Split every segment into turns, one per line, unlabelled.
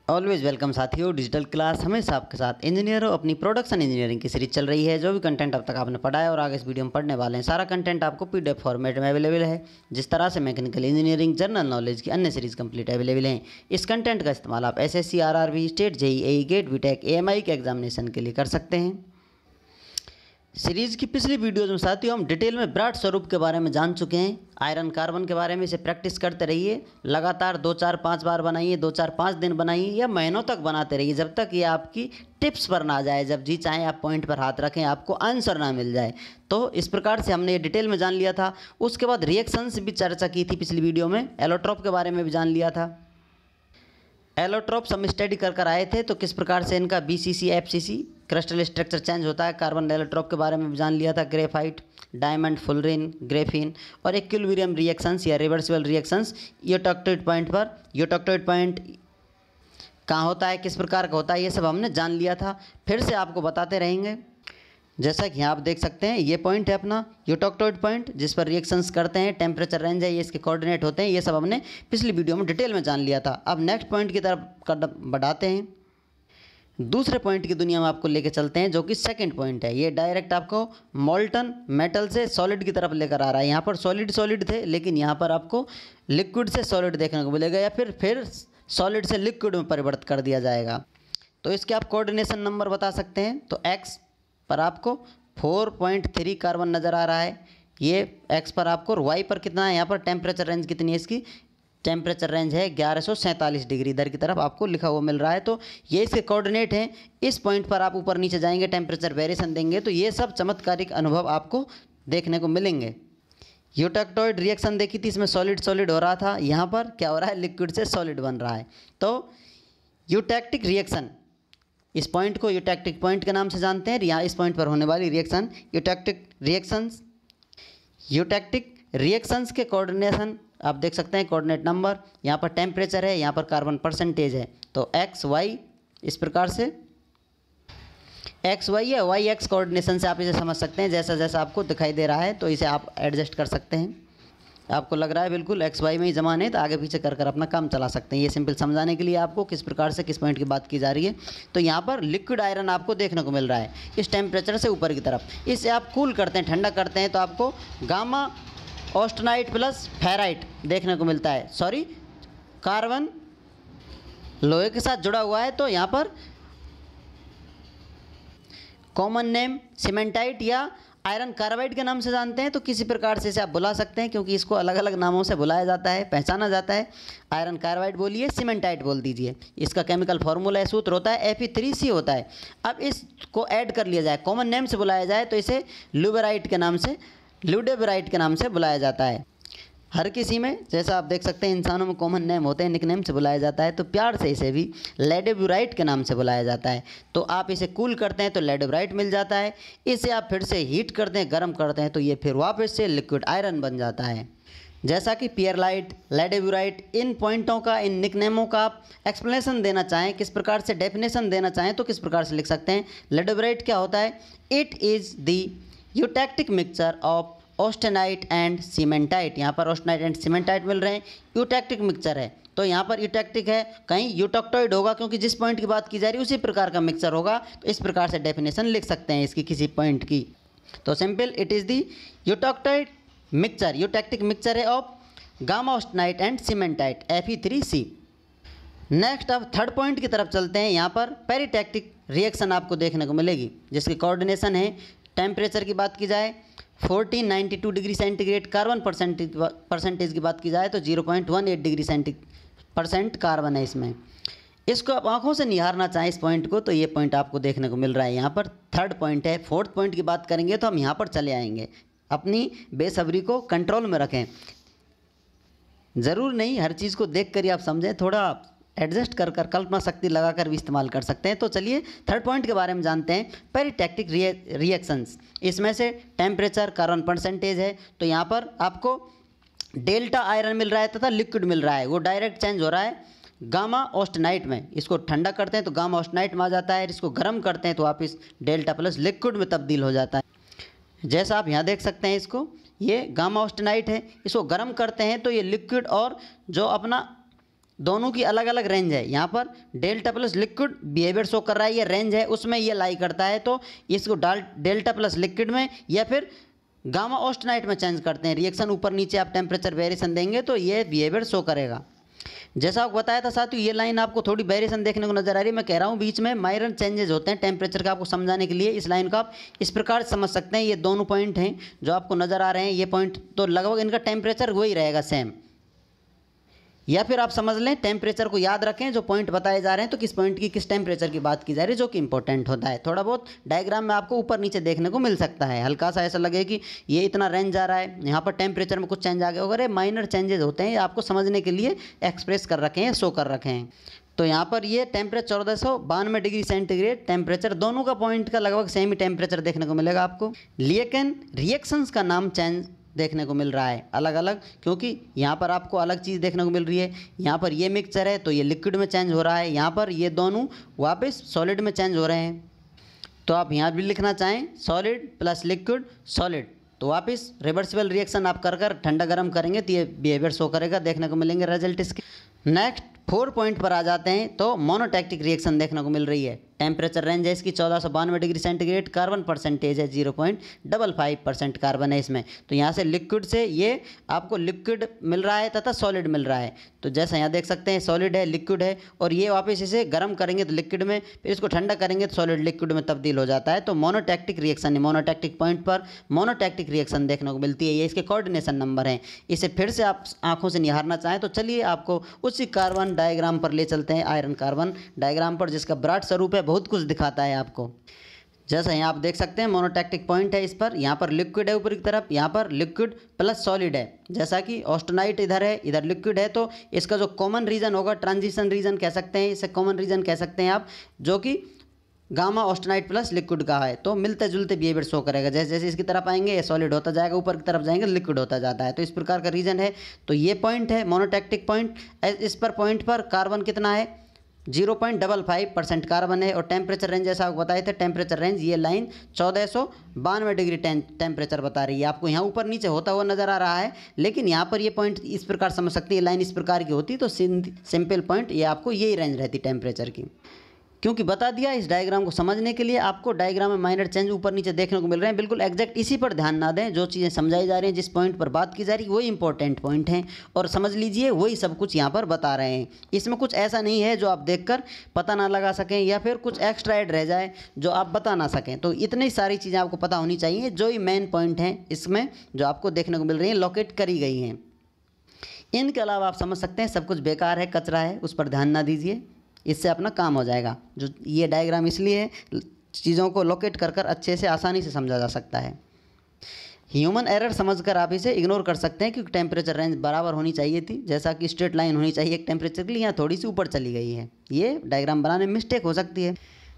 Always welcome साथियों, digital class हमेशा आपके साथ। इंजीनियर हो, अपनी प्रोडक्शन इंजीनियरिंग की सीरीज चल रही है। जो भी कंटेंट अब तक आपने पढ़ा है और आगे इस वीडियो में पढ़ने वाले हैं, सारा कंटेंट आपको पीडीएफ फॉर्मेट में अवेलेबल है। जिस तरह से मैकेनिकल इंजीनियरिंग, जनरल नॉलेज की अन्य सीरीज कंप्लीट अवेलेबल हैं। इस कंटेंट का इस्तेमाल आप SSC, RRB, state, JEE, GATE, BTech, AMI के एग्जामिनेशन के लिए कर सकते हैं। सीरीज़ की पिछली वीडियोज़ में साथियों हम डिटेल में ब्राड स्वरूप के बारे में जान चुके हैं। आयरन कार्बन के बारे में इसे प्रैक्टिस करते रहिए। लगातार 2-4-5 बार बनाइए, 2-4-5 दिन बनाइए या महीनों तक बनाते रहिए, जब तक ये आपकी टिप्स पर ना आ जाए। जब जी चाहे आप पॉइंट पर हाथ रखें, आपको आंसर ना मिल जाए। तो इस प्रकार से हमने ये डिटेल में जान लिया था। उसके बाद रिएक्शंस भी चर्चा की थी पिछली वीडियो में। एलोट्रोप के बारे में भी जान लिया था। एलोट्रोप्स हम स्टडी कर आए थे, तो किस प्रकार से इनका BCC, FCC crystal structure change होता है। कार्बन एलोट्रोप के बारे में भी जान लिया था। ग्रेफाइट, डायमंड, फुलरिन, ग्रेफिन और इक्विलिब्रियम रिएक्शंस या रिवर्सिबल रिएक्शंस। यूटेक्टोइड पॉइंट पर, यूटेक्टोइड पॉइंट कहाँ होता है, किस प्रकार का होता है, ये सब हमने जान लिया था। फिर से आपको बताते रहेंगे। जैसा कि यहाँ आप देख सकते हैं, ये पॉइंट है अपना यूटेक्टोइड पॉइंट, जिस पर रिएक्शंस करते हैं। टेम्परेचर रेंज है, ये इसके कोऑर्डिनेट होते हैं। ये सब हमने पिछली वीडियो में डिटेल में जान लिया था। अब नेक्स्ट पॉइंट की तरफ बढ़ाते हैं। दूसरे पॉइंट की दुनिया में आपको लेके चलते हैं, जो कि सेकंड पॉइंट है। ये डायरेक्ट आपको मोल्टन मेटल से सॉलिड की तरफ लेकर आ रहा है। यहाँ पर सॉलिड थे, लेकिन यहाँ पर आपको लिक्विड से सॉलिड देखने को मिलेगा, या फिर सॉलिड से लिक्विड में परिवर्तित कर दिया जाएगा। तो इसके आप कोऑर्डिनेशन नंबर बता सकते हैं। तो एक्स पर आपको 4.3 कार्बन नज़र आ रहा है, ये एक्स पर आपको। वाई पर कितना है, यहाँ पर टेम्परेचर रेंज कितनी है इसकी, टेम्परेचर रेंज है 1147 डिग्री। इधर की तरफ आपको लिखा हुआ मिल रहा है। तो ये इसके कोऑर्डिनेट हैं। इस पॉइंट पर आप ऊपर नीचे जाएंगे, टेम्परेचर वेरिएशन देंगे, तो ये सब चमत्कारिक अनुभव आपको देखने को मिलेंगे। यूटेक्टोइड रिएक्शन देखी थी, इसमें सॉलिड हो रहा था। यहाँ पर क्या हो रहा है, लिक्विड से सॉलिड बन रहा है। तो यूटेक्टिक रिएक्शन, इस पॉइंट को यूटेक्टिक पॉइंट के नाम से जानते हैं। यहाँ इस पॉइंट पर होने वाली रिएक्शन यूटेक्टिक रिएक्शंस के कोऑर्डिनेशन आप देख सकते हैं। कोऑर्डिनेट नंबर, यहाँ पर टेम्परेचर है, यहाँ पर कार्बन परसेंटेज है। तो एक्स वाई, इस प्रकार से एक्स वाई या वाई एक्स कोऑर्डिनेशन से आप इसे समझ सकते हैं। जैसा जैसा आपको दिखाई दे रहा है, तो इसे आप एडजस्ट कर सकते हैं। आपको लग रहा है बिल्कुल एक्स वाई में ही जमा नहीं, तो आगे पीछे कर अपना काम चला सकते हैं। ये सिंपल समझाने के लिए आपको किस प्रकार से किस पॉइंट की बात की जा रही है। तो यहाँ पर लिक्विड आयरन आपको देखने को मिल रहा है इस टेम्परेचर से ऊपर की तरफ। इसे आप कूल करते हैं, ठंडा करते हैं, तो आपको गामा ऑस्टेनाइट प्लस फेराइट देखने को मिलता है। सॉरी, कार्बन लोहे के साथ जुड़ा हुआ है, तो यहाँ पर कॉमन नेम सीमेंटाइट या आयरन कार्बाइड के नाम से जानते हैं। तो किसी प्रकार से इसे आप बुला सकते हैं, क्योंकि इसको अलग अलग नामों से बुलाया जाता है, पहचाना जाता है। आयरन कार्बाइड बोलिए, सीमेंटाइट बोल दीजिए। इसका केमिकल फार्मूला या सूत्र होता है Fe3C होता है। अब इसको ऐड कर लिया जाए, कॉमन नेम से बुलाया जाए, तो इसे ल्यूडेबराइट के नाम से बुलाया जाता है। हर किसी में, जैसा आप देख सकते हैं, इंसानों में कॉमन नेम होते हैं, निकनेम से बुलाया जाता है। तो प्यार से इसे भी लेडेब्यूराइट के नाम से बुलाया जाता है। तो आप इसे कूल करते हैं तो लेडेब्यूराइट मिल जाता है। इसे आप फिर से हीट करते हैं, गर्म करते हैं, तो ये फिर वापस से लिक्विड आयरन बन जाता है। जैसा कि पियरलाइट, लेडेब्यूराइट, इन पॉइंटों का, इन निकनेमों का आप एक्सप्लेनेशन देना चाहें, किस प्रकार से डेफिनेशन देना चाहें, तो किस प्रकार से लिख सकते हैं। लेडेब्यूराइट क्या होता है, it is the eutectic mixture of austenite and cementite. यहाँ पर ऑस्टेनाइट एंड सीमेंटाइट मिल रहे हैं, यूटेक्टिक मिक्सचर है। तो यहाँ पर यूटेक्टिक है, कहीं यूटेक्टोइड होगा, क्योंकि जिस पॉइंट की बात की जा रही है उसी प्रकार का मिक्सचर होगा। तो इस प्रकार से डेफिनेशन लिख सकते हैं इसकी किसी पॉइंट की। तो simple, it is the eutectoid mixture, eutectic mixture है of gamma austenite and cementite Fe3C। Next अब थर्ड पॉइंट की तरफ चलते हैं। यहाँ पर पेरिटैक्टिक रिएक्शन आपको देखने को मिलेगी, जिसकी कोऑर्डिनेशन है। टेम्परेचर की बात की जाए 1492 डिग्री सेंटीग्रेड, कार्बन परसेंटेज की बात की जाए तो 0.18 डिग्री % कार्बन है इसमें। इसको आप आंखों से निहारना चाहें इस पॉइंट को, तो ये पॉइंट आपको देखने को मिल रहा है। यहाँ पर थर्ड पॉइंट है। फोर्थ पॉइंट की बात करेंगे तो हम यहाँ पर चले आएंगे। अपनी बेसब्री को कंट्रोल में रखें। ज़रूर नहीं हर चीज़ को देख कर ही आप समझें, थोड़ा एडजस्ट कर कल्पना शक्ति लगाकर भी इस्तेमाल कर सकते हैं। तो चलिए थर्ड पॉइंट के बारे में जानते हैं, पेरिटैक्टिक रिएक्शंस। इसमें से टेम्परेचर, कार्बन परसेंटेज है। तो यहाँ पर आपको डेल्टा आयरन मिल रहा है तथा लिक्विड मिल रहा है, वो डायरेक्ट चेंज हो रहा है गामा ऑस्टेनाइट में। इसको ठंडा करते हैं तो गामा ऑस्टेनाइट में आ जाता है, इसको गर्म करते हैं तो वापस डेल्टा प्लस लिक्विड में तब्दील हो जाता है। जैसा आप यहाँ देख सकते हैं, इसको ये गामा ऑस्टेनाइट है, इसको गर्म करते हैं तो ये लिक्विड और जो अपना दोनों की अलग अलग रेंज है। यहाँ पर delta plus liquid behaviour show कर रहा है, ये रेंज है, उसमें ये लाई करता है। तो इसको डेल्टा प्लस लिक्विड में या फिर गामा ऑस्टेनाइट में चेंज करते हैं। रिएक्शन ऊपर नीचे आप टेम्परेचर वेरिएशन देंगे तो ये बिहेवियर शो करेगा। जैसा आपको बताया था साथियों, ये लाइन आपको थोड़ी वेरिएशन देखने को नजर आ रही है। मैं कह रहा हूँ बीच में माइनर चेंजेस होते हैं टेम्परेचर का, आपको समझाने के लिए इस लाइन को आप इस प्रकार समझ सकते हैं। ये दोनों पॉइंट हैं जो आपको नज़र आ रहे हैं, ये पॉइंट तो लगभग इनका टेम्परेचर वही रहेगा सेम। या फिर आप समझ लें, टेम्परेचर को याद रखें, जो पॉइंट बताए जा रहे हैं तो किस पॉइंट की किस टेम्परेचर की बात की जा रही है, जो कि इंपॉर्टेंट होता है। थोड़ा बहुत डायग्राम में आपको ऊपर नीचे देखने को मिल सकता है, हल्का सा ऐसा लगे कि ये इतना रेंज जा रहा है, यहाँ पर टेम्परेचर में कुछ चेंज आ गया वगैरह, माइनर चेंजेस होते हैं। ये आपको समझने के लिए एक्सप्रेस कर रखे हैं, शो कर रखे हैं। तो यहाँ पर ये टेम्परेचर 1492 डिग्री सेंटीग्रेड टेम्परेचर, दोनों का पॉइंट का लगभग सेम ही टेम्परेचर देखने को मिलेगा आपको। लेकिन रिएक्शंस का नाम चेंज देखने को मिल रहा है अलग अलग, क्योंकि यहाँ पर आपको अलग चीज़ देखने को मिल रही है। यहाँ पर ये मिक्सचर है तो ये लिक्विड में चेंज हो रहा है, यहाँ पर ये दोनों वापस सॉलिड में चेंज हो रहे हैं। तो आप यहाँ भी लिखना चाहें सॉलिड प्लस लिक्विड सॉलिड, तो वापस रिवर्सिबल रिएक्शन आप कर ठंडा गर्म करेंगे तो ये बिहेवियर शो करेगा, देखने को मिलेंगे रिजल्ट इसके। नेक्स्ट 4 पॉइंट पर आ जाते हैं तो मोनोटैक्टिक रिएक्शन देखने को मिल रही है। टेम्परेचर रेंज है इसकी 1492 डिग्री सेंटीग्रेड, कार्बन परसेंटेज है 0.55% कार्बन है इसमें। तो यहाँ से लिक्विड से ये आपको लिक्विड मिल रहा है तथा सॉलिड मिल रहा है। तो जैसा यहाँ देख सकते हैं सॉलिड है, लिक्विड है, और ये वापस इसे गर्म करेंगे तो लिक्विड में, फिर इसको ठंडा करेंगे तो सॉलिड लिक्विड में तब्दील हो जाता है। तो मोनोटैक्टिक रिएक्शन, मोनोटैक्टिक पॉइंट पर मोनोटैक्टिक रिएक्शन देखने को मिलती है। ये इसके कोऑर्डिनेशन नंबर हैं। इसे फिर से आप आंखों से निहारना चाहें तो चलिए आपको उसी कार्बन डायग्राम पर ले चलते हैं, आयरन कार्बन डायग्राम पर, जिसका ब्रॉड स्वरूप है, बहुत कुछ दिखाता है आपको। जैसा यहाँ आप देख सकते हैं मोनोटैक्टिक पॉइंट है इस पर, यहाँ पर लिक्विड है ऊपर की तरफ, यहाँ पर लिक्विड प्लस सॉलिड है। जैसा कि ऑस्टेनाइट इधर है, इधर लिक्विड है, तो इसका जो कॉमन रीजन होगा, ट्रांजिशन रीजन कह सकते हैं इसे, कॉमन रीजन कह सकते हैं आप, जो कि गामा ऑस्टेनाइट प्लस लिक्विड का है। तो मिलते जुलते बिहेवियर शो करेगा, जैसे जैसे इसकी तरफ आएंगे ये सॉलिड होता जाएगा, ऊपर की तरफ जाएंगे लिक्विड होता जाता है। तो इस प्रकार का रीजन है। तो ये पॉइंट है मोनोटैक्टिक पॉइंट। इस पर पॉइंट पर कार्बन कितना है, 0.55% कार्बन है। और टेम्परेचर रेंज जैसा आपको बताए थे, टेम्परेचर रेंज ये लाइन 1492 डिग्री टेम्परेचर बता रही है आपको। यहाँ ऊपर नीचे होता हुआ नज़र आ रहा है, लेकिन यहाँ पर ये पॉइंट इस प्रकार समझ सकती है, लाइन इस प्रकार की होती तो सिंपल पॉइंट ये आपको यही रेंज रहती टेम्परेचर की। क्योंकि बता दिया, इस डायग्राम को समझने के लिए आपको डायग्राम में माइनर चेंज ऊपर नीचे देखने को मिल रहे हैं, बिल्कुल एग्जैक्ट इसी पर ध्यान ना दें। जो चीज़ें समझाई जा रही हैं, जिस पॉइंट पर बात की जा रही है, वही इंपॉर्टेंट पॉइंट हैं, और समझ लीजिए वही सब कुछ यहाँ पर बता रहे हैं। इसमें कुछ ऐसा नहीं है जो आप देखकर पता ना लगा सकें, या फिर कुछ एक्स्ट्रा ऐड रह जाए जो आप बता ना सकें। तो इतनी सारी चीज़ें आपको पता होनी चाहिए, जो ही मेन पॉइंट हैं इसमें जो आपको देखने को मिल रही हैं, लोकेट करी गई हैं। इनके अलावा आप समझ सकते हैं सब कुछ बेकार है, कचरा है, उस पर ध्यान ना दीजिए, इससे अपना काम हो जाएगा। जो ये डायग्राम इसलिए है, चीज़ों को लोकेट कर अच्छे से आसानी से समझा जा सकता है। ह्यूमन एरर समझकर आप इसे इग्नोर कर सकते हैं, क्योंकि टेम्परेचर रेंज बराबर होनी चाहिए थी, जैसा कि स्ट्रेट लाइन होनी चाहिए एक टेम्परेचर के लिए, यहाँ थोड़ी सी ऊपर चली गई है। ये डायग्राम बनाने में मिस्टेक हो सकती है।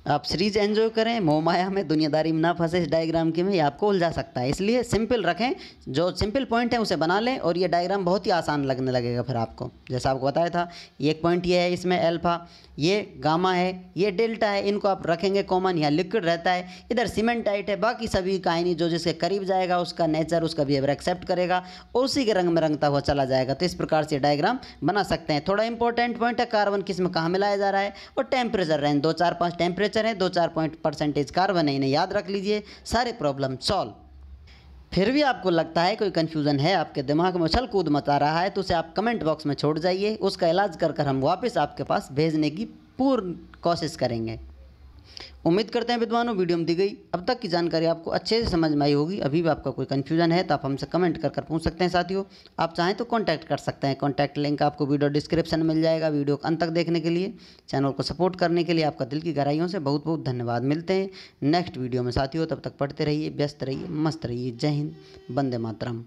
आप सीरीज एंजॉय करें, मोह माया में दुनियादारी में ना फंसे इस डायग्राम के में, ये आपको उलझा सकता है। इसलिए सिंपल रखें, जो सिंपल पॉइंट है उसे बना लें, और ये डायग्राम बहुत ही आसान लगने लगेगा फिर आपको। जैसा आपको बताया था, एक पॉइंट ये है इसमें अल्फा, ये गामा है, ये डेल्टा है, इनको आप रखेंगे कॉमन। यहाँ लिक्विड रहता है, इधर सीमेंटाइट है, बाकी सभी कहानी जो जिसके करीब जाएगा उसका नेचर, उसका बिहेवियर एक्सेप्ट करेगा, और उसी के रंग में रंगता हुआ चला जाएगा। तो इस प्रकार से डायग्राम बना सकते हैं। थोड़ा इंपॉर्टेंट पॉइंट है, कार्बन किस में कहाँ मिलाया जा रहा है, और टेम्परेचर रेंज 2 4 5 टेम्परेचर है, 2 4 % कार्बन है, इन्हें याद रख लीजिए, सारे प्रॉब्लम सॉल्व। फिर भी आपको लगता है कोई कन्फ्यूज़न है, आपके दिमाग में उछल कूद मचा रहा है, तो उसे आप कमेंट बॉक्स में छोड़ जाइए, उसका इलाज कर हम वापस आपके पास भेजने की पूर्ण कोशिश करेंगे। उम्मीद करते हैं विद्वानों, वीडियो में दी गई अब तक की जानकारी आपको अच्छे से समझ में आई होगी। अभी भी आपका कोई कन्फ्यूजन है तो आप हमसे कमेंट कर पूछ सकते हैं। साथियों, आप चाहें तो कांटेक्ट कर सकते हैं, कांटेक्ट लिंक आपको वीडियो डिस्क्रिप्शन में मिल जाएगा। वीडियो को अंत तक देखने के लिए, चैनल को सपोर्ट करने के लिए आपका दिल की गहराइयों से बहुत बहुत धन्यवाद। मिलते हैं नेक्स्ट वीडियो में साथियों, तब तक पढ़ते रहिए, व्यस्त रहिए, मस्त रहिए। जय हिंद, वंदे मातरम।